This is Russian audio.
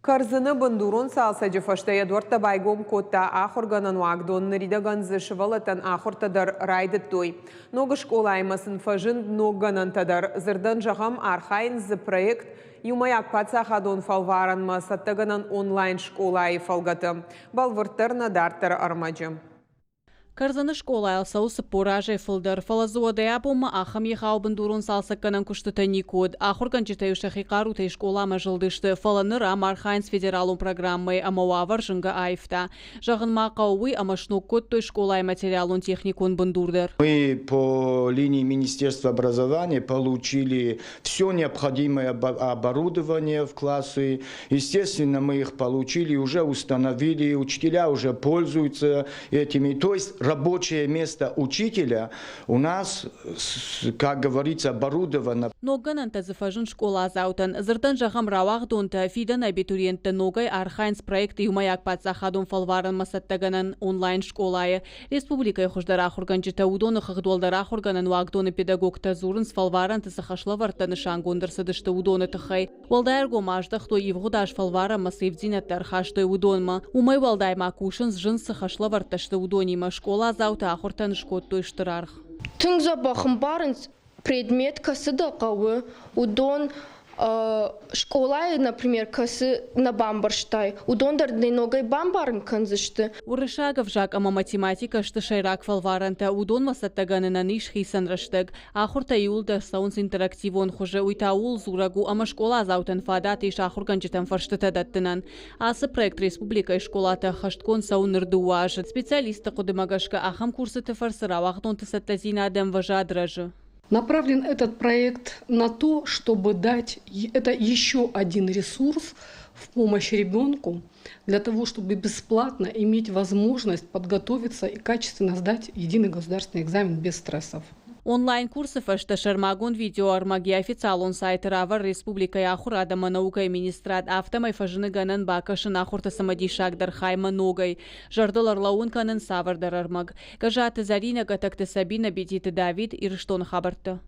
Карзыны бындурун салсаджы фаштая дорта байгом котта ахорганан вагдон ныридаган зышывалатан ахортадар райдыттуй. Ногы школаймасын фажын ногганан тадар зырдан жағам архайн зы проект Юмаяк пацахадон фалваран масаттаганан онлайн школай фалгаты. Балвыртарна дартар армаджы. Карзаны школа алсау сыппуражай фылдар. Фалазуадая бома ахам ехау бындурун салсакканан куштыта никод. Ахурган читаюшта хикару тей школама жылдышты. Фаланыр амархайнс федералун программой амауавар жынга айфта. Жағын мақауы амашнук код той школай материалун техникун бындурдар. Мы по линии Министерства образования получили все необходимое оборудование в классы. Естественно, мы их получили, уже установили, учителя уже пользуются этими. То есть рабочее место учителя у нас, как говорится, оборудовано. Ногганан тазыфажын школа азаутан. Зырдан жағам равақ донта фидан абитуриентті ногай архайнс проекты юмаяк пацахадун фалварын масаттаганан онлайн школайы. Республикай хуждара хурганчыта удоны хыхдуалдара хурганан вагдоны педагогта зурын с фалваран тысахашлаварта нышангондырсы дышты удоны тыхай. Валдайрго маждах то евгудаш фалвара масывдинаттар хаштой удонма. Умай валдай макушын жын сахашлаварташты удонима школа заута ахуртан шкот той штырарх. Тыңза бахым барынс предмет касы да қауы, удон школай, например, касы на бамбарштай, удондар ногай бамбарын канзышты. Урышагов жак ама математика шты шайрак фалваранта удон масаттаганына ниш хисан раштык. Ахурта юлда саунс интерактивон хуже уйтаул зурагу ама школа заутан фадат иш ахурганчитан фарштыта даттынан. Асы проект республика школата хашткон саун нырдуаж. Специалисты кудымагашка ахам курсы тефарсыра вахтон тысаттазина адам важадражы. Направлен этот проект на то, чтобы дать это еще один ресурс в помощь ребенку для того, чтобы бесплатно иметь возможность подготовиться и качественно сдать единый государственный экзамен без стрессов. Онлайн-курсы фашта шармагон видео армаги официалон сайты равар республика яхур адама наука и министрат автомай фажыны ганан бакашын ахурта самадишагдар хайма ногай. Жардалар лаун канан савардар армаг. Гажаты Зарина гатакты Сабина бедиты Давид и Рыштон хабарты.